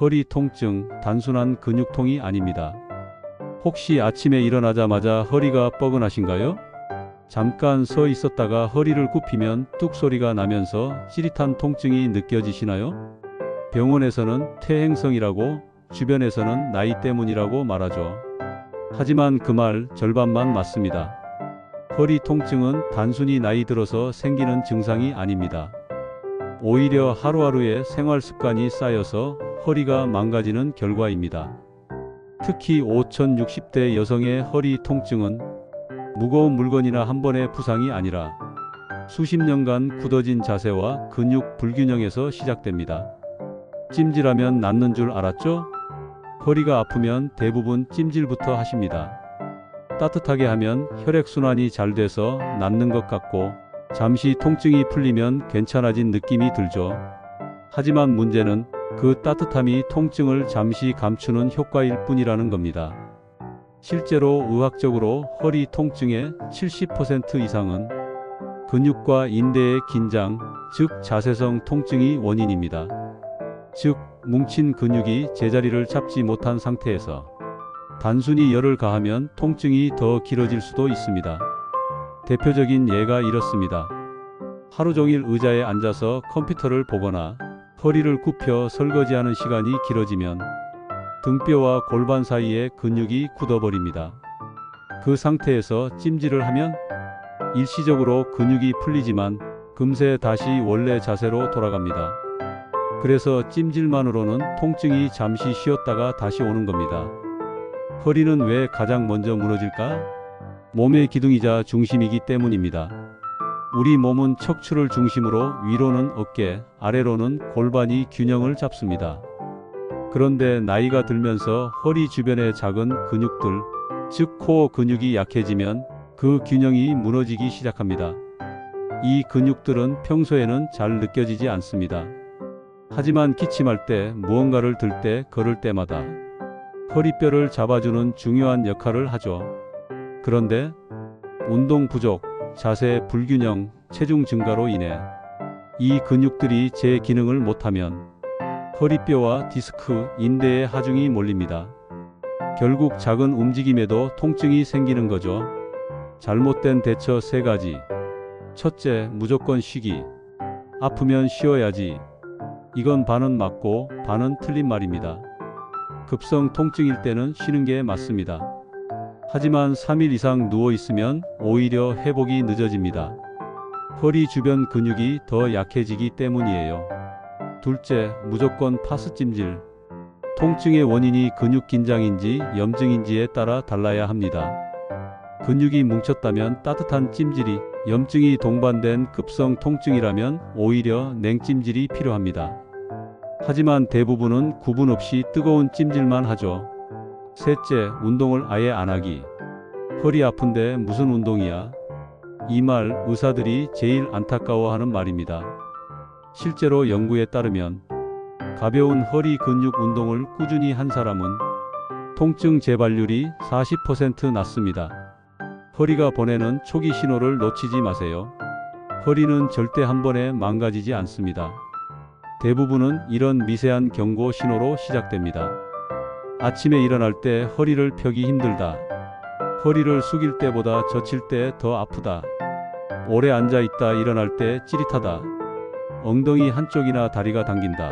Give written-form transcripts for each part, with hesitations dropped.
허리 통증, 단순한 근육통이 아닙니다. 혹시 아침에 일어나자마자 허리가 뻐근하신가요? 잠깐 서 있었다가 허리를 굽히면 뚝 소리가 나면서 찌릿한 통증이 느껴지시나요? 병원에서는 퇴행성이라고, 주변에서는 나이 때문이라고 말하죠. 하지만 그 말 절반만 맞습니다. 허리 통증은 단순히 나이 들어서 생기는 증상이 아닙니다. 오히려 하루하루의 생활 습관이 쌓여서 허리가 망가지는 결과입니다. 특히 5060대 여성의 허리 통증은 무거운 물건이나 한 번의 부상이 아니라 수십 년간 굳어진 자세와 근육 불균형에서 시작됩니다. 찜질하면 낫는 줄 알았죠? 허리가 아프면 대부분 찜질부터 하십니다. 따뜻하게 하면 혈액순환이 잘 돼서 낫는 것 같고 잠시 통증이 풀리면 괜찮아진 느낌이 들죠. 하지만 문제는 그 따뜻함이 통증을 잠시 감추는 효과일 뿐이라는 겁니다. 실제로 의학적으로 허리 통증의 70% 이상은 근육과 인대의 긴장, 즉 자세성 통증이 원인입니다. 즉, 뭉친 근육이 제자리를 잡지 못한 상태에서 단순히 열을 가하면 통증이 더 길어질 수도 있습니다. 대표적인 예가 이렇습니다. 하루 종일 의자에 앉아서 컴퓨터를 보거나 허리를 굽혀 설거지하는 시간이 길어지면 등뼈와 골반 사이의 근육이 굳어버립니다. 그 상태에서 찜질을 하면 일시적으로 근육이 풀리지만 금세 다시 원래 자세로 돌아갑니다. 그래서 찜질만으로는 통증이 잠시 쉬었다가 다시 오는 겁니다. 허리는 왜 가장 먼저 무너질까? 몸의 기둥이자 중심이기 때문입니다. 우리 몸은 척추를 중심으로 위로는 어깨, 아래로는 골반이 균형을 잡습니다. 그런데 나이가 들면서 허리 주변의 작은 근육들, 즉 코어 근육이 약해지면 그 균형이 무너지기 시작합니다. 이 근육들은 평소에는 잘 느껴지지 않습니다. 하지만 기침할 때, 무언가를 들 때, 걸을 때마다 허리뼈를 잡아주는 중요한 역할을 하죠. 그런데 운동 부족, 자세 불균형, 체중 증가로 인해 이 근육들이 제 기능을 못하면 허리뼈와 디스크, 인대의 하중이 몰립니다. 결국 작은 움직임에도 통증이 생기는 거죠. 잘못된 대처 3가지. 첫째, 무조건 쉬기. 아프면 쉬어야지. 이건 반은 맞고 반은 틀린 말입니다. 급성 통증일 때는 쉬는 게 맞습니다. 하지만 3일 이상 누워 있으면 오히려 회복이 늦어집니다. 허리 주변 근육이 더 약해지기 때문이에요. 둘째, 무조건 파스 찜질. 통증의 원인이 근육 긴장인지 염증인지에 따라 달라야 합니다. 근육이 뭉쳤다면 따뜻한 찜질이, 염증이 동반된 급성 통증이라면 오히려 냉찜질이 필요합니다. 하지만 대부분은 구분 없이 뜨거운 찜질만 하죠. 셋째, 운동을 아예 안 하기. 허리 아픈데 무슨 운동이야? 이 말 의사들이 제일 안타까워하는 말입니다. 실제로 연구에 따르면 가벼운 허리 근육 운동을 꾸준히 한 사람은 통증 재발률이 40% 낮습니다. 허리가 보내는 초기 신호를 놓치지 마세요. 허리는 절대 한 번에 망가지지 않습니다. 대부분은 이런 미세한 경고 신호로 시작됩니다. 아침에 일어날 때 허리를 펴기 힘들다. 허리를 숙일 때보다 젖힐 때 더 아프다. 오래 앉아 있다 일어날 때 찌릿하다. 엉덩이 한쪽이나 다리가 당긴다.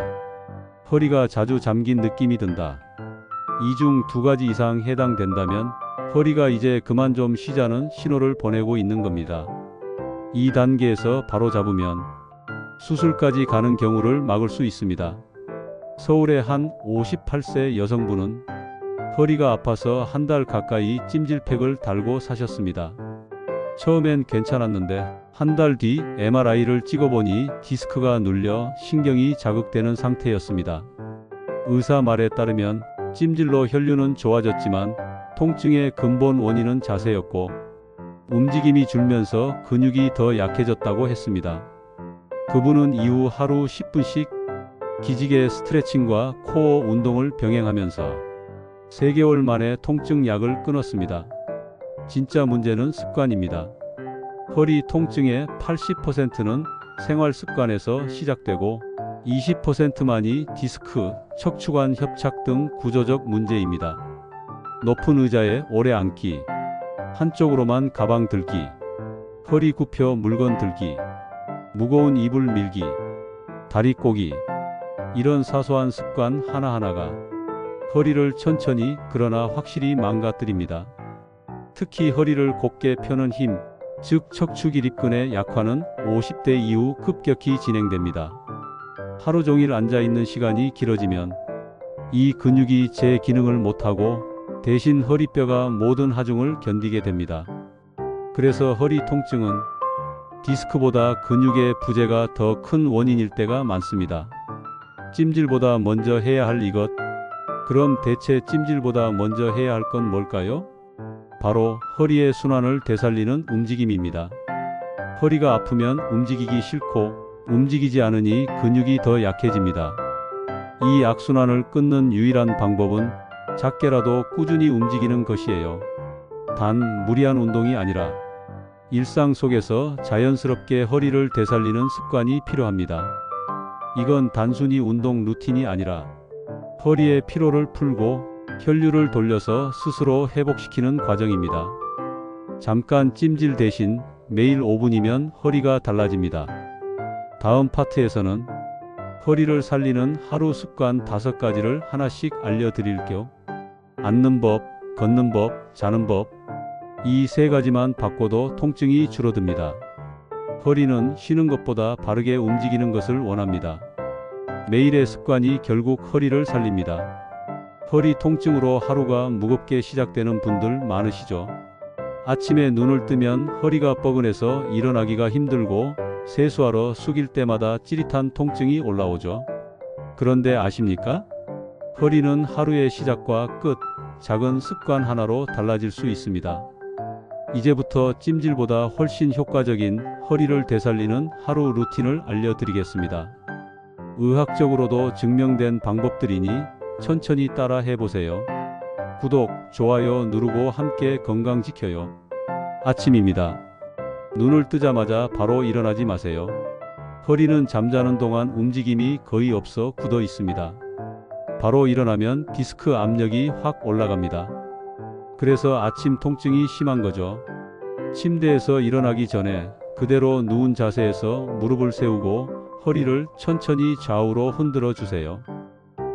허리가 자주 잠긴 느낌이 든다. 이 중 2가지 이상 해당된다면 허리가 이제 그만 좀 쉬자는 신호를 보내고 있는 겁니다. 이 단계에서 바로 잡으면 수술까지 가는 경우를 막을 수 있습니다. 서울의 한 58세 여성분은 허리가 아파서 한 달 가까이 찜질팩을 달고 사셨습니다. 처음엔 괜찮았는데 한 달 뒤 MRI를 찍어보니 디스크가 눌려 신경이 자극되는 상태였습니다. 의사 말에 따르면 찜질로 혈류는 좋아졌지만 통증의 근본 원인은 자세였고 움직임이 줄면서 근육이 더 약해졌다고 했습니다. 그분은 이후 하루 10분씩 기지개 스트레칭과 코어 운동을 병행하면서 3개월 만에 통증 약을 끊었습니다. 진짜 문제는 습관입니다. 허리 통증의 80%는 생활 습관에서 시작되고 20%만이 디스크, 척추관 협착 등 구조적 문제입니다. 높은 의자에 오래 앉기, 한쪽으로만 가방 들기, 허리 굽혀 물건 들기, 무거운 이불 밀기, 다리 꼬기, 이런 사소한 습관 하나하나가 허리를 천천히 그러나 확실히 망가뜨립니다. 특히 허리를 곧게 펴는 힘, 즉 척추 기립근의 약화는 50대 이후 급격히 진행됩니다. 하루 종일 앉아 있는 시간이 길어지면 이 근육이 제 기능을 못하고 대신 허리뼈가 모든 하중을 견디게 됩니다. 그래서 허리 통증은 디스크보다 근육의 부재가 더 큰 원인일 때가 많습니다. 찜질보다 먼저 해야 할 이것, 그럼 대체 찜질보다 먼저 해야 할 건 뭘까요? 바로 허리의 순환을 되살리는 움직임입니다. 허리가 아프면 움직이기 싫고 움직이지 않으니 근육이 더 약해집니다. 이 악순환을 끊는 유일한 방법은 작게라도 꾸준히 움직이는 것이에요. 단 무리한 운동이 아니라 일상 속에서 자연스럽게 허리를 되살리는 습관이 필요합니다. 이건 단순히 운동 루틴이 아니라 허리의 피로를 풀고 혈류를 돌려서 스스로 회복시키는 과정입니다. 잠깐 찜질 대신 매일 5분이면 허리가 달라집니다. 다음 파트에서는 허리를 살리는 하루 습관 5가지를 하나씩 알려드릴게요. 앉는 법, 걷는 법, 자는 법, 이 3가지만 바꿔도 통증이 줄어듭니다. 허리는 쉬는 것보다 바르게 움직이는 것을 원합니다. 매일의 습관이 결국 허리를 살립니다. 허리 통증으로 하루가 무겁게 시작되는 분들 많으시죠? 아침에 눈을 뜨면 허리가 뻐근해서 일어나기가 힘들고 세수하러 숙일 때마다 찌릿한 통증이 올라오죠. 그런데 아십니까? 허리는 하루의 시작과 끝, 작은 습관 하나로 달라질 수 있습니다. 이제부터 찜질보다 훨씬 효과적인 허리를 되살리는 하루 루틴을 알려드리겠습니다. 의학적으로도 증명된 방법들이니 천천히 따라 해보세요. 구독, 좋아요 누르고 함께 건강 지켜요. 아침입니다. 눈을 뜨자마자 바로 일어나지 마세요. 허리는 잠자는 동안 움직임이 거의 없어 굳어 있습니다. 바로 일어나면 디스크 압력이 확 올라갑니다. 그래서 아침 통증이 심한 거죠. 침대에서 일어나기 전에 그대로 누운 자세에서 무릎을 세우고 허리를 천천히 좌우로 흔들어 주세요.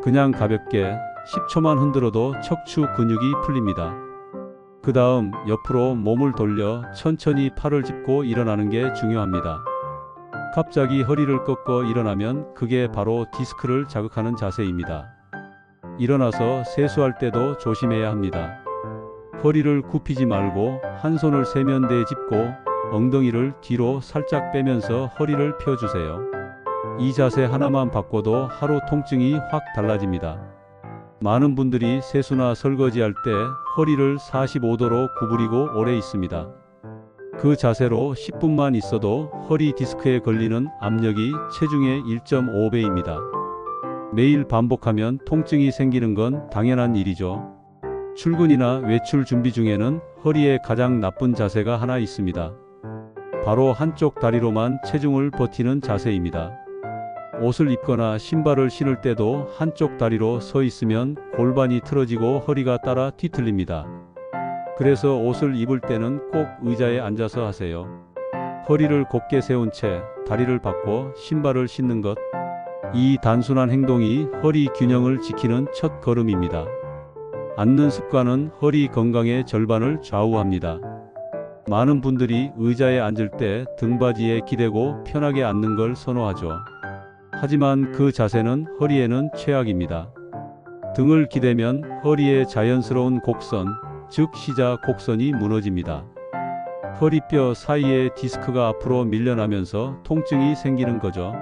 그냥 가볍게 10초만 흔들어도 척추 근육이 풀립니다. 그 다음 옆으로 몸을 돌려 천천히 팔을 짚고 일어나는 게 중요합니다. 갑자기 허리를 꺾어 일어나면 그게 바로 디스크를 자극하는 자세입니다. 일어나서 세수할 때도 조심해야 합니다. 허리를 굽히지 말고 한 손을 세면대에 짚고 엉덩이를 뒤로 살짝 빼면서 허리를 펴주세요. 이 자세 하나만 바꿔도 하루 통증이 확 달라집니다. 많은 분들이 세수나 설거지할 때 허리를 45도로 구부리고 오래 있습니다. 그 자세로 10분만 있어도 허리 디스크에 걸리는 압력이 체중의 1.5배입니다. 매일 반복하면 통증이 생기는 건 당연한 일이죠. 출근이나 외출 준비 중에는 허리에 가장 나쁜 자세가 하나 있습니다. 바로 한쪽 다리로만 체중을 버티는 자세입니다. 옷을 입거나 신발을 신을 때도 한쪽 다리로 서 있으면 골반이 틀어지고 허리가 따라 뒤틀립니다. 그래서 옷을 입을 때는 꼭 의자에 앉아서 하세요. 허리를 곧게 세운 채 다리를 바꿔 신발을 신는 것, 이 단순한 행동이 허리 균형을 지키는 첫 걸음입니다. 앉는 습관은 허리 건강의 절반을 좌우합니다. 많은 분들이 의자에 앉을 때 등받이에 기대고 편하게 앉는 걸 선호하죠. 하지만 그 자세는 허리에는 최악입니다. 등을 기대면 허리의 자연스러운 곡선, 즉 시자 곡선이 무너집니다. 허리뼈 사이에 디스크가 앞으로 밀려나면서 통증이 생기는 거죠.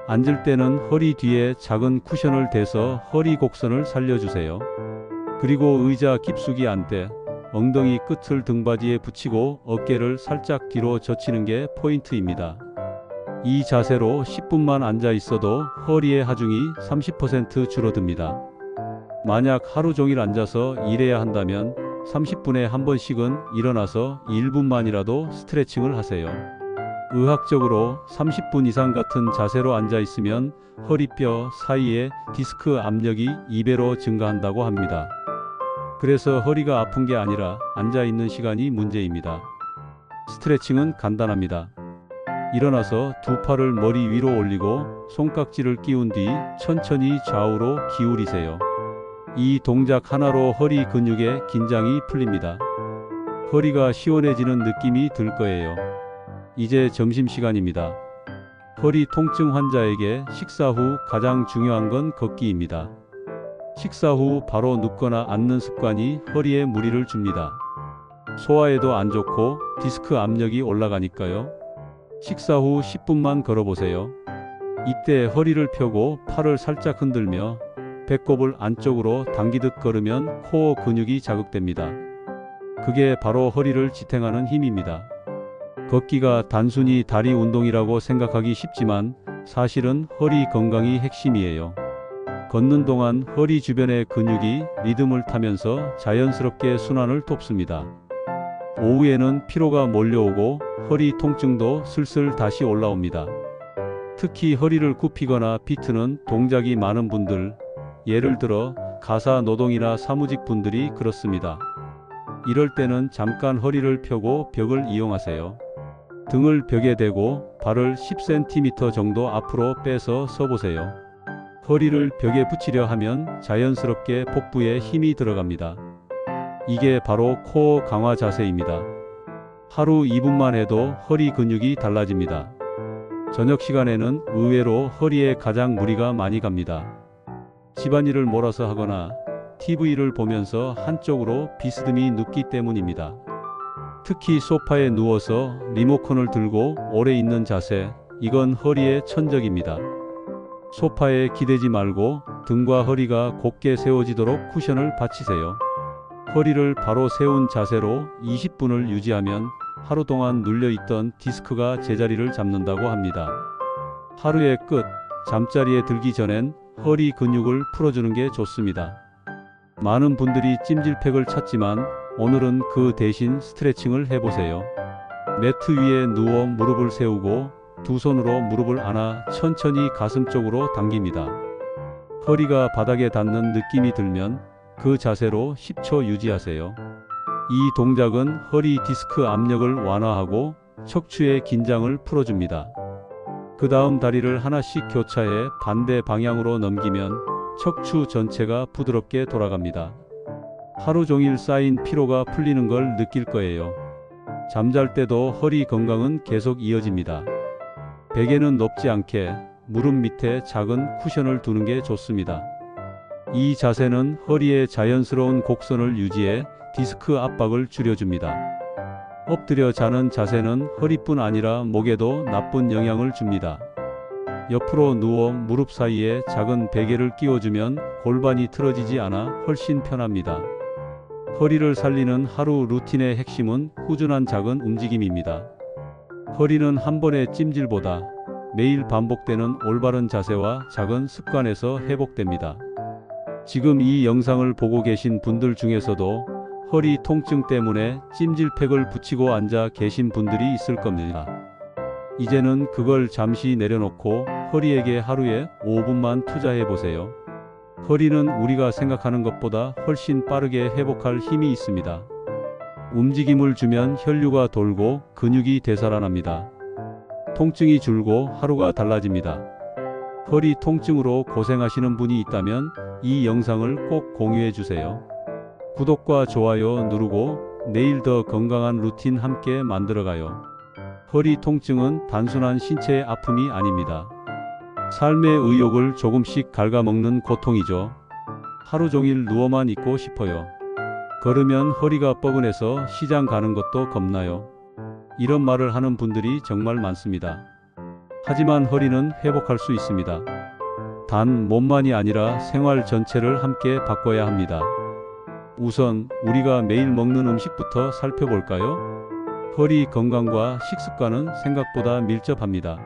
앉을 때는 허리 뒤에 작은 쿠션을 대서 허리 곡선을 살려주세요. 그리고 의자 깊숙이 앉되 엉덩이 끝을 등받이에 붙이고 어깨를 살짝 뒤로 젖히는 게 포인트입니다. 이 자세로 10분만 앉아 있어도 허리의 하중이 30% 줄어듭니다. 만약 하루 종일 앉아서 일해야 한다면 30분에 한 번씩은 일어나서 1분만이라도 스트레칭을 하세요. 의학적으로 30분 이상 같은 자세로 앉아 있으면 허리뼈 사이에 디스크 압력이 2배로 증가한다고 합니다. 그래서 허리가 아픈 게 아니라 앉아 있는 시간이 문제입니다. 스트레칭은 간단합니다. 일어나서 두 팔을 머리 위로 올리고 손깍지를 끼운 뒤 천천히 좌우로 기울이세요. 이 동작 하나로 허리 근육의 긴장이 풀립니다. 허리가 시원해지는 느낌이 들 거예요. 이제 점심시간입니다. 허리 통증 환자에게 식사 후 가장 중요한 건 걷기입니다. 식사 후 바로 눕거나 앉는 습관이 허리에 무리를 줍니다. 소화에도 안 좋고 디스크 압력이 올라가니까요. 식사 후 10분만 걸어보세요. 이때 허리를 펴고 팔을 살짝 흔들며 배꼽을 안쪽으로 당기듯 걸으면 코어 근육이 자극됩니다. 그게 바로 허리를 지탱하는 힘입니다. 걷기가 단순히 다리 운동이라고 생각하기 쉽지만 사실은 허리 건강이 핵심이에요. 걷는 동안 허리 주변의 근육이 리듬을 타면서 자연스럽게 순환을 돕습니다. 오후에는 피로가 몰려오고 허리 통증도 슬슬 다시 올라옵니다. 특히 허리를 굽히거나 비트는 동작이 많은 분들, 예를 들어 가사 노동이나 사무직 분들이 그렇습니다. 이럴 때는 잠깐 허리를 펴고 벽을 이용하세요. 등을 벽에 대고 발을 10cm 정도 앞으로 빼서 서보세요. 허리를 벽에 붙이려 하면 자연스럽게 복부에 힘이 들어갑니다. 이게 바로 코어 강화 자세입니다. 하루 2분만 해도 허리 근육이 달라집니다. 저녁 시간에는 의외로 허리에 가장 무리가 많이 갑니다. 집안일을 몰아서 하거나 TV를 보면서 한쪽으로 비스듬히 눕기 때문입니다. 특히 소파에 누워서 리모컨을 들고 오래 있는 자세, 이건 허리에 천적입니다. 소파에 기대지 말고 등과 허리가 곧게 세워지도록 쿠션을 받치세요. 허리를 바로 세운 자세로 20분을 유지하면 하루 동안 눌려있던 디스크가 제자리를 잡는다고 합니다. 하루의 끝, 잠자리에 들기 전엔 허리 근육을 풀어주는 게 좋습니다. 많은 분들이 찜질팩을 찾지만 오늘은 그 대신 스트레칭을 해보세요. 매트 위에 누워 무릎을 세우고 두 손으로 무릎을 안아 천천히 가슴 쪽으로 당깁니다. 허리가 바닥에 닿는 느낌이 들면 그 자세로 10초 유지하세요. 이 동작은 허리 디스크 압력을 완화하고 척추의 긴장을 풀어줍니다. 그 다음 다리를 하나씩 교차해 반대 방향으로 넘기면 척추 전체가 부드럽게 돌아갑니다. 하루 종일 쌓인 피로가 풀리는 걸 느낄 거예요. 잠잘 때도 허리 건강은 계속 이어집니다. 베개는 높지 않게 무릎 밑에 작은 쿠션을 두는 게 좋습니다. 이 자세는 허리의 자연스러운 곡선을 유지해 디스크 압박을 줄여줍니다. 엎드려 자는 자세는 허리뿐 아니라 목에도 나쁜 영향을 줍니다. 옆으로 누워 무릎 사이에 작은 베개를 끼워주면 골반이 틀어지지 않아 훨씬 편합니다. 허리를 살리는 하루 루틴의 핵심은 꾸준한 작은 움직임입니다. 허리는 한 번의 찜질보다 매일 반복되는 올바른 자세와 작은 습관에서 회복됩니다. 지금 이 영상을 보고 계신 분들 중에서도 허리 통증 때문에 찜질팩을 붙이고 앉아 계신 분들이 있을 겁니다. 이제는 그걸 잠시 내려놓고 허리에게 하루에 5분만 투자해 보세요. 허리는 우리가 생각하는 것보다 훨씬 빠르게 회복할 힘이 있습니다. 움직임을 주면 혈류가 돌고 근육이 되살아납니다. 통증이 줄고 하루가 달라집니다. 허리 통증으로 고생하시는 분이 있다면 이 영상을 꼭 공유해 주세요. 구독과 좋아요 누르고 내일 더 건강한 루틴 함께 만들어가요. 허리 통증은 단순한 신체의 아픔이 아닙니다. 삶의 의욕을 조금씩 갉아먹는 고통이죠. 하루 종일 누워만 있고 싶어요. 걸으면 허리가 뻐근해서 시장 가는 것도 겁나요. 이런 말을 하는 분들이 정말 많습니다. 하지만 허리는 회복할 수 있습니다. 단 몸만이 아니라 생활 전체를 함께 바꿔야 합니다. 우선 우리가 매일 먹는 음식부터 살펴볼까요? 허리 건강과 식습관은 생각보다 밀접합니다.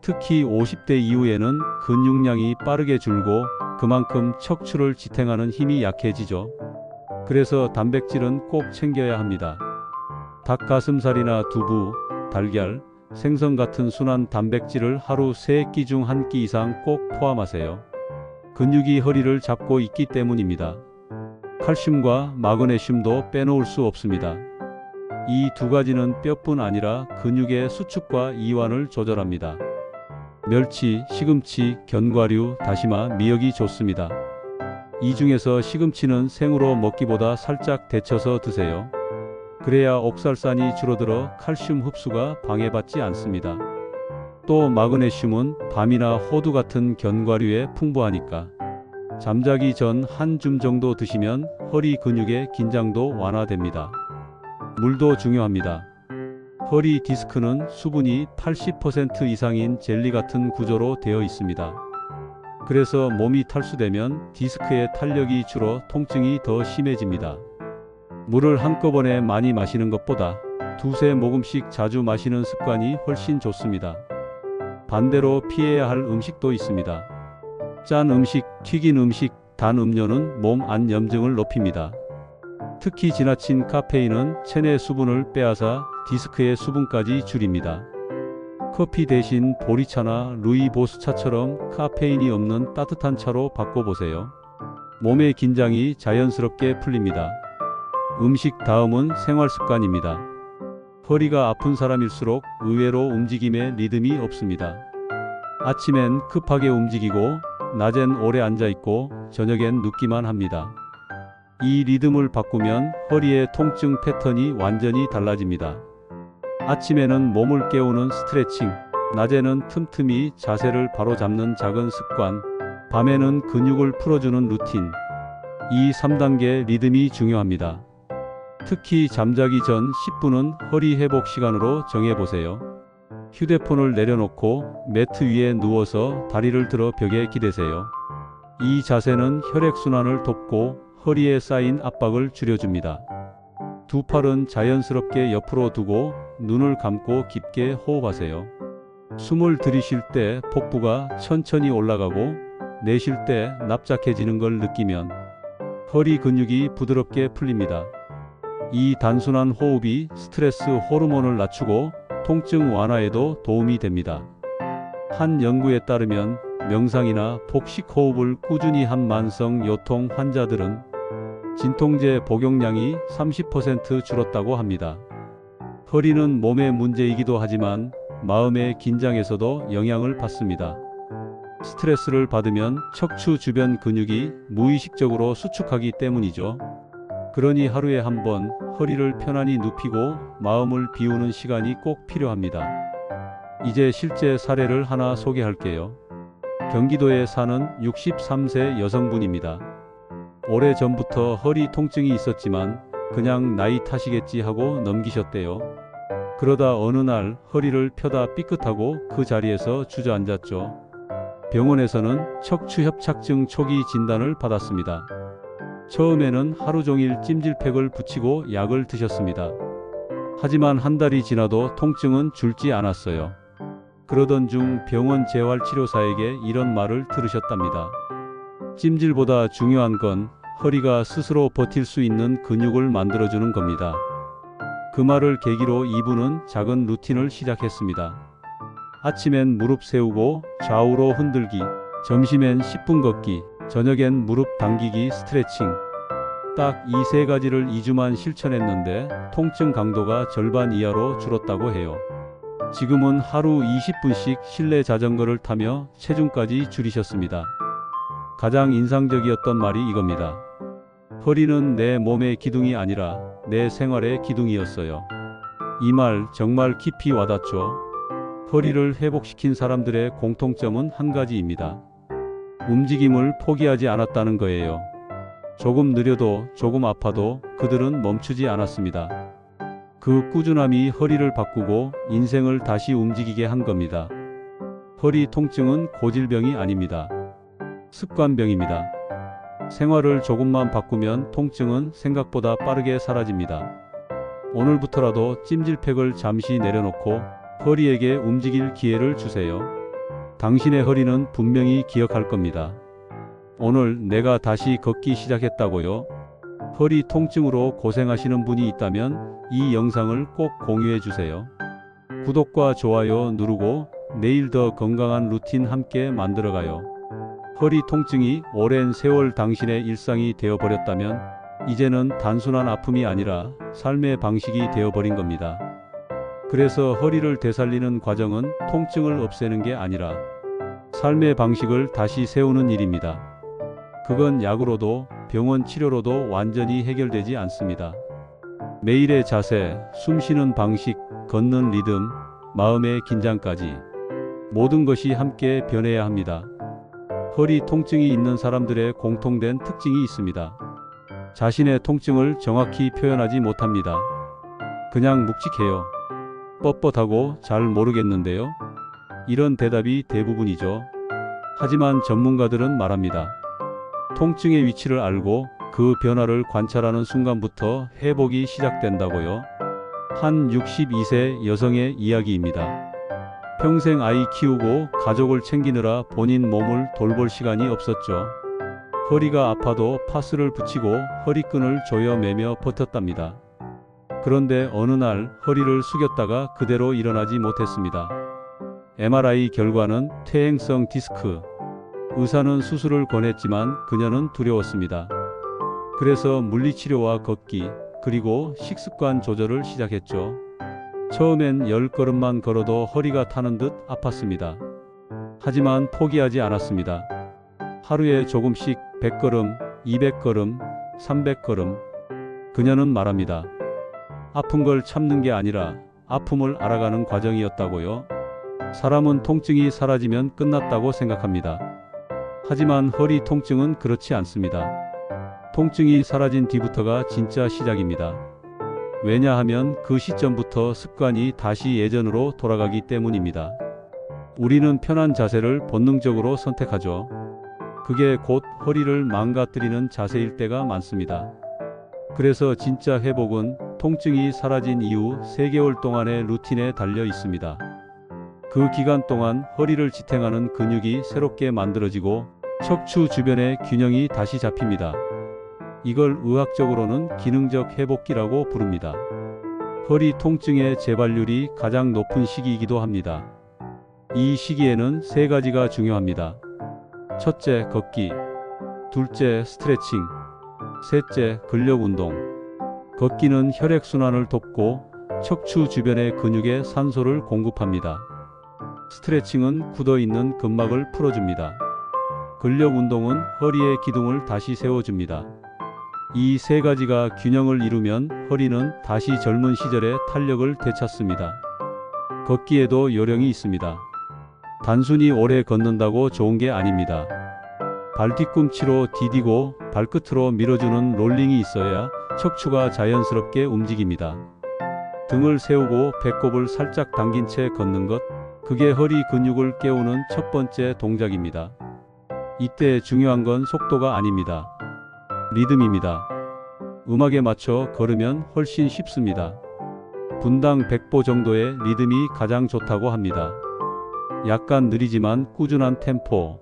특히 50대 이후에는 근육량이 빠르게 줄고 그만큼 척추를 지탱하는 힘이 약해지죠. 그래서 단백질은 꼭 챙겨야 합니다. 닭가슴살이나 두부, 달걀, 생선 같은 순한 단백질을 하루 3끼 중 1끼 이상 꼭 포함하세요. 근육이 허리를 잡고 있기 때문입니다. 칼슘과 마그네슘도 빼놓을 수 없습니다. 이 두 가지는 뼈뿐 아니라 근육의 수축과 이완을 조절합니다. 멸치, 시금치, 견과류, 다시마, 미역이 좋습니다. 이 중에서 시금치는 생으로 먹기보다 살짝 데쳐서 드세요. 그래야 옥살산이 줄어들어 칼슘 흡수가 방해받지 않습니다. 또 마그네슘은 밤이나 호두 같은 견과류에 풍부하니까 잠자기 전 한 줌 정도 드시면 허리 근육의 긴장도 완화됩니다. 물도 중요합니다. 허리 디스크는 수분이 80% 이상인 젤리 같은 구조로 되어 있습니다. 그래서 몸이 탈수되면 디스크의 탄력이 줄어 통증이 더 심해집니다. 물을 한꺼번에 많이 마시는 것보다 두세 모금씩 자주 마시는 습관이 훨씬 좋습니다. 반대로 피해야 할 음식도 있습니다. 짠 음식, 튀긴 음식, 단 음료는 몸 안 염증을 높입니다. 특히 지나친 카페인은 체내 수분을 빼앗아 디스크의 수분까지 줄입니다. 커피 대신 보리차나 루이보스 차처럼 카페인이 없는 따뜻한 차로 바꿔보세요. 몸의 긴장이 자연스럽게 풀립니다. 음식 다음은 생활 습관입니다. 허리가 아픈 사람일수록 의외로 움직임에 리듬이 없습니다. 아침엔 급하게 움직이고 낮엔 오래 앉아있고 저녁엔 눕기만 합니다. 이 리듬을 바꾸면 허리의 통증 패턴이 완전히 달라집니다. 아침에는 몸을 깨우는 스트레칭, 낮에는 틈틈이 자세를 바로잡는 작은 습관, 밤에는 근육을 풀어주는 루틴. 이 3단계 리듬이 중요합니다. 특히 잠자기 전 10분은 허리 회복 시간으로 정해보세요. 휴대폰을 내려놓고 매트 위에 누워서 다리를 들어 벽에 기대세요. 이 자세는 혈액순환을 돕고 허리에 쌓인 압박을 줄여줍니다. 두 팔은 자연스럽게 옆으로 두고 눈을 감고 깊게 호흡하세요. 숨을 들이쉴 때 복부가 천천히 올라가고 내쉴 때 납작해지는 걸 느끼면 허리 근육이 부드럽게 풀립니다. 이 단순한 호흡이 스트레스 호르몬을 낮추고 통증 완화에도 도움이 됩니다. 한 연구에 따르면 명상이나 복식 호흡을 꾸준히 한 만성 요통 환자들은 진통제 복용량이 30% 줄었다고 합니다. 허리는 몸의 문제이기도 하지만 마음의 긴장에서도 영향을 받습니다. 스트레스를 받으면 척추 주변 근육이 무의식적으로 수축하기 때문이죠. 그러니 하루에 한 번 허리를 편안히 눕히고 마음을 비우는 시간이 꼭 필요합니다. 이제 실제 사례를 하나 소개할게요. 경기도에 사는 63세 여성분입니다. 오래전부터 허리 통증이 있었지만 그냥 나이 탓이겠지 하고 넘기셨대요. 그러다 어느 날 허리를 펴다 삐끗하고 그 자리에서 주저앉았죠. 병원에서는 척추협착증 초기 진단을 받았습니다. 처음에는 하루 종일 찜질팩을 붙이고 약을 드셨습니다. 하지만 한 달이 지나도 통증은 줄지 않았어요. 그러던 중 병원 재활치료사에게 이런 말을 들으셨답니다. 찜질보다 중요한 건 허리가 스스로 버틸 수 있는 근육을 만들어주는 겁니다. 그 말을 계기로 이분은 작은 루틴을 시작했습니다. 아침엔 무릎 세우고 좌우로 흔들기, 점심엔 10분 걷기, 저녁엔 무릎 당기기 스트레칭. 딱 이 세 가지를 2주만 실천했는데 통증 강도가 절반 이하로 줄었다고 해요. 지금은 하루 20분씩 실내 자전거를 타며 체중까지 줄이셨습니다. 가장 인상적이었던 말이 이겁니다. 허리는 내 몸의 기둥이 아니라 내 생활의 기둥이었어요. 이 말 정말 깊이 와닿죠. 허리를 회복시킨 사람들의 공통점은 한 가지입니다. 움직임을 포기하지 않았다는 거예요. 조금 느려도 조금 아파도 그들은 멈추지 않았습니다. 그 꾸준함이 허리를 바꾸고 인생을 다시 움직이게 한 겁니다. 허리 통증은 고질병이 아닙니다. 습관병입니다. 생활을 조금만 바꾸면 통증은 생각보다 빠르게 사라집니다. 오늘부터라도 찜질팩을 잠시 내려놓고 허리에게 움직일 기회를 주세요. 당신의 허리는 분명히 기억할 겁니다. 오늘 내가 다시 걷기 시작했다고요? 허리 통증으로 고생하시는 분이 있다면 이 영상을 꼭 공유해 주세요. 구독과 좋아요 누르고 내일 더 건강한 루틴 함께 만들어가요. 허리 통증이 오랜 세월 당신의 일상이 되어버렸다면 이제는 단순한 아픔이 아니라 삶의 방식이 되어버린 겁니다. 그래서 허리를 되살리는 과정은 통증을 없애는 게 아니라 삶의 방식을 다시 세우는 일입니다. 그건 약으로도 병원 치료로도 완전히 해결되지 않습니다. 매일의 자세, 숨쉬는 방식, 걷는 리듬, 마음의 긴장까지 모든 것이 함께 변해야 합니다. 허리 통증이 있는 사람들의 공통된 특징이 있습니다. 자신의 통증을 정확히 표현하지 못합니다. 그냥 묵직해요. 뻣뻣하고 잘 모르겠는데요. 이런 대답이 대부분이죠. 하지만 전문가들은 말합니다. 통증의 위치를 알고 그 변화를 관찰하는 순간부터 회복이 시작된다고요. 한 62세 여성의 이야기입니다. 평생 아이 키우고 가족을 챙기느라 본인 몸을 돌볼 시간이 없었죠. 허리가 아파도 파스를 붙이고 허리끈을 조여매며 버텼답니다. 그런데 어느 날 허리를 숙였다가 그대로 일어나지 못했습니다. MRI 결과는 퇴행성 디스크. 의사는 수술을 권했지만 그녀는 두려웠습니다. 그래서 물리치료와 걷기, 그리고 식습관 조절을 시작했죠. 처음엔 10걸음만 걸어도 허리가 타는 듯 아팠습니다. 하지만 포기하지 않았습니다. 하루에 조금씩 100걸음, 200걸음, 300걸음. 그녀는 말합니다. 아픈 걸 참는 게 아니라 아픔을 알아가는 과정이었다고요. 사람은 통증이 사라지면 끝났다고 생각합니다. 하지만 허리 통증은 그렇지 않습니다. 통증이 사라진 뒤부터가 진짜 시작입니다. 왜냐하면 그 시점부터 습관이 다시 예전으로 돌아가기 때문입니다. 우리는 편한 자세를 본능적으로 선택하죠. 그게 곧 허리를 망가뜨리는 자세일 때가 많습니다. 그래서 진짜 회복은 통증이 사라진 이후 3개월 동안의 루틴에 달려 있습니다. 그 기간 동안 허리를 지탱하는 근육이 새롭게 만들어지고 척추 주변의 균형이 다시 잡힙니다. 이걸 의학적으로는 기능적 회복기라고 부릅니다. 허리 통증의 재발률이 가장 높은 시기이기도 합니다. 이 시기에는 3가지가 중요합니다. 첫째, 걷기. 둘째, 스트레칭. 셋째, 근력 운동. 걷기는 혈액순환을 돕고 척추 주변의 근육에 산소를 공급합니다. 스트레칭은 굳어있는 근막을 풀어줍니다. 근력 운동은 허리의 기둥을 다시 세워줍니다. 이 3가지가 균형을 이루면 허리는 다시 젊은 시절의 탄력을 되찾습니다. 걷기에도 요령이 있습니다. 단순히 오래 걷는다고 좋은 게 아닙니다. 발 뒤꿈치로 디디고 발끝으로 밀어주는 롤링이 있어야 척추가 자연스럽게 움직입니다. 등을 세우고 배꼽을 살짝 당긴 채 걷는 것, 그게 허리 근육을 깨우는 첫 번째 동작입니다. 이때 중요한 건 속도가 아닙니다. 리듬입니다. 음악에 맞춰 걸으면 훨씬 쉽습니다. 분당 100보 정도의 리듬이 가장 좋다고 합니다. 약간 느리지만 꾸준한 템포.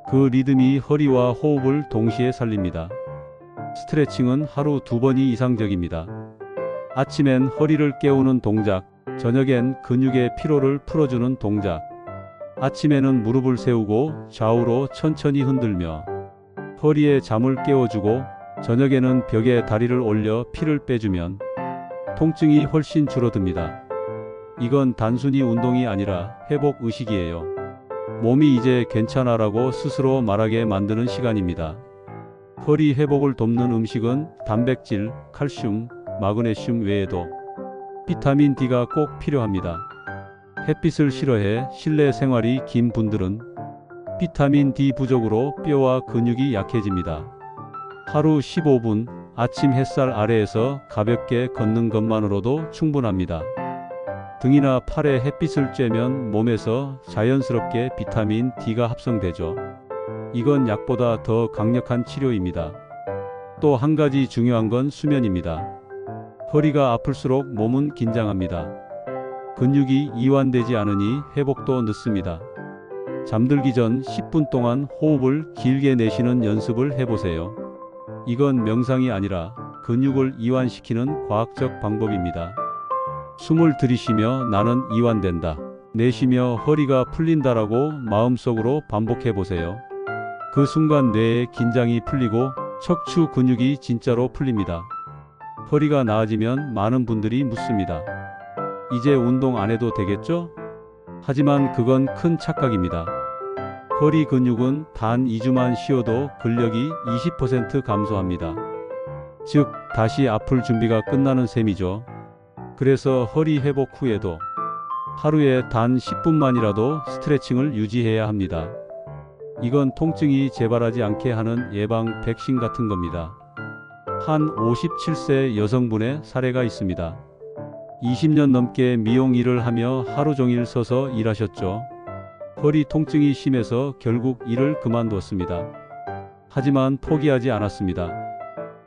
그 리듬이 허리와 호흡을 동시에 살립니다. 스트레칭은 하루 2번이 이상적입니다. 아침엔 허리를 깨우는 동작, 저녁엔 근육의 피로를 풀어주는 동작. 아침에는 무릎을 세우고 좌우로 천천히 흔들며 허리에 잠을 깨워주고, 저녁에는 벽에 다리를 올려 피를 빼주면 통증이 훨씬 줄어듭니다. 이건 단순히 운동이 아니라 회복 의식이에요. 몸이 이제 괜찮아라고 스스로 말하게 만드는 시간입니다. 허리 회복을 돕는 음식은 단백질, 칼슘, 마그네슘 외에도 비타민 D가 꼭 필요합니다. 햇빛을 싫어해 실내 생활이 긴 분들은 비타민 D 부족으로 뼈와 근육이 약해집니다. 하루 15분 아침 햇살 아래에서 가볍게 걷는 것만으로도 충분합니다. 등이나 팔에 햇빛을 쬐면 몸에서 자연스럽게 비타민 D가 합성되죠. 이건 약보다 더 강력한 치료입니다. 또 한 가지 중요한 건 수면입니다. 허리가 아플수록 몸은 긴장합니다. 근육이 이완되지 않으니 회복도 늦습니다. 잠들기 전 10분 동안 호흡을 길게 내쉬는 연습을 해보세요. 이건 명상이 아니라 근육을 이완시키는 과학적 방법입니다. 숨을 들이쉬며 나는 이완된다. 내쉬며 허리가 풀린다라고 마음속으로 반복해 보세요. 그 순간 뇌의 긴장이 풀리고 척추 근육이 진짜로 풀립니다. 허리가 나아지면 많은 분들이 묻습니다. 이제 운동 안 해도 되겠죠? 하지만 그건 큰 착각입니다. 허리 근육은 단 2주만 쉬어도 근력이 20% 감소합니다. 즉, 다시 아플 준비가 끝나는 셈이죠. 그래서 허리 회복 후에도 하루에 단 10분만이라도 스트레칭을 유지해야 합니다. 이건 통증이 재발하지 않게 하는 예방 백신 같은 겁니다. 한 57세 여성분의 사례가 있습니다. 20년 넘게 미용 일을 하며 하루 종일 서서 일하셨죠. 허리 통증이 심해서 결국 일을 그만뒀습니다. 하지만 포기하지 않았습니다.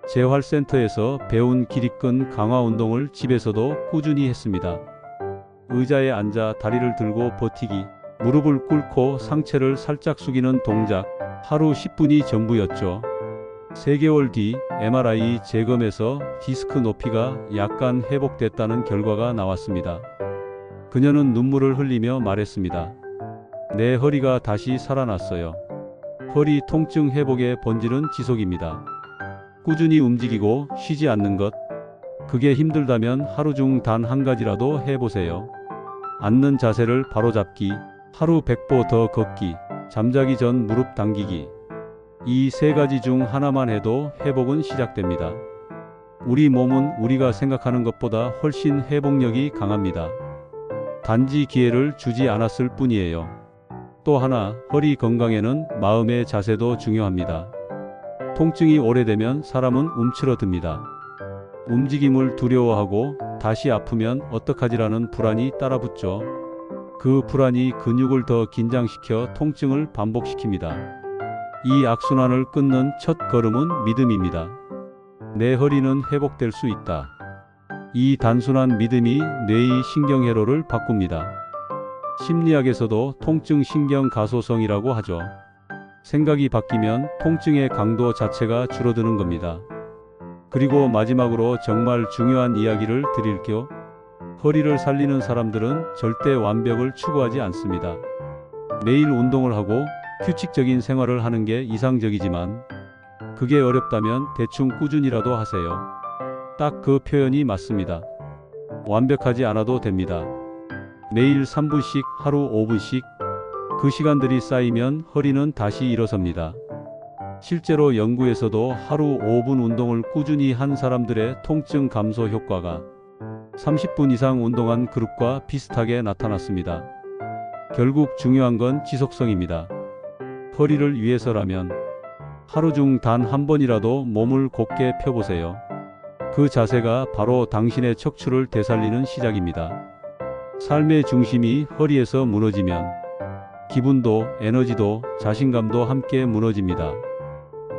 재활센터에서 배운 기립근 강화 운동을 집에서도 꾸준히 했습니다. 의자에 앉아 다리를 들고 버티기, 무릎을 꿇고 상체를 살짝 숙이는 동작, 하루 10분이 전부였죠. 3개월 뒤 MRI 재검에서 디스크 높이가 약간 회복됐다는 결과가 나왔습니다. 그녀는 눈물을 흘리며 말했습니다. 내 허리가 다시 살아났어요. 허리 통증 회복의 본질은 지속입니다. 꾸준히 움직이고 쉬지 않는 것. 그게 힘들다면 하루 중 단 한 가지라도 해보세요. 앉는 자세를 바로잡기, 하루 100보 더 걷기, 잠자기 전 무릎 당기기. 이 3가지 중 하나만 해도 회복은 시작됩니다. 우리 몸은 우리가 생각하는 것보다 훨씬 회복력이 강합니다. 단지 기회를 주지 않았을 뿐이에요. 또 하나, 허리 건강에는 마음의 자세도 중요합니다. 통증이 오래되면 사람은 움츠러듭니다. 움직임을 두려워하고 다시 아프면 어떡하지라는 불안이 따라붙죠. 그 불안이 근육을 더 긴장시켜 통증을 반복시킵니다. 이 악순환을 끊는 첫 걸음은 믿음입니다. 내 허리는 회복될 수 있다. 이 단순한 믿음이 뇌의 신경회로를 바꿉니다. 심리학에서도 통증 신경 가소성이라고 하죠. 생각이 바뀌면 통증의 강도 자체가 줄어드는 겁니다. 그리고 마지막으로 정말 중요한 이야기를 드릴게요. 허리를 살리는 사람들은 절대 완벽을 추구하지 않습니다. 매일 운동을 하고 규칙적인 생활을 하는 게 이상적이지만 그게 어렵다면 대충 꾸준히라도 하세요. 딱 그 표현이 맞습니다. 완벽하지 않아도 됩니다. 매일 3분씩, 하루 5분씩 그 시간들이 쌓이면 허리는 다시 일어섭니다. 실제로 연구에서도 하루 5분 운동을 꾸준히 한 사람들의 통증 감소 효과가 30분 이상 운동한 그룹과 비슷하게 나타났습니다. 결국 중요한 건 지속성입니다. 허리를 위해서라면 하루 중 단 한 번이라도 몸을 곧게 펴보세요. 그 자세가 바로 당신의 척추를 되살리는 시작입니다. 삶의 중심이 허리에서 무너지면 기분도, 에너지도, 자신감도 함께 무너집니다.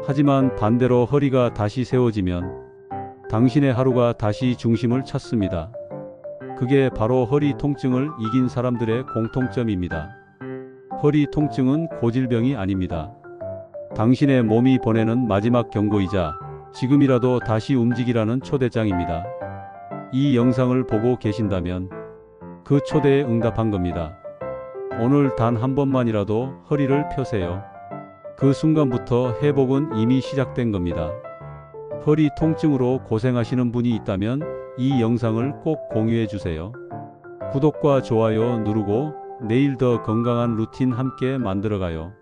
하지만 반대로 허리가 다시 세워지면 당신의 하루가 다시 중심을 찾습니다. 그게 바로 허리 통증을 이긴 사람들의 공통점입니다. 허리 통증은 고질병이 아닙니다. 당신의 몸이 보내는 마지막 경고이자 지금이라도 다시 움직이라는 초대장입니다. 이 영상을 보고 계신다면 그 초대에 응답한 겁니다. 오늘 단 한 번만이라도 허리를 펴세요. 그 순간부터 회복은 이미 시작된 겁니다. 허리 통증으로 고생하시는 분이 있다면 이 영상을 꼭 공유해 주세요. 구독과 좋아요 누르고 내일 더 건강한 루틴 함께 만들어가요.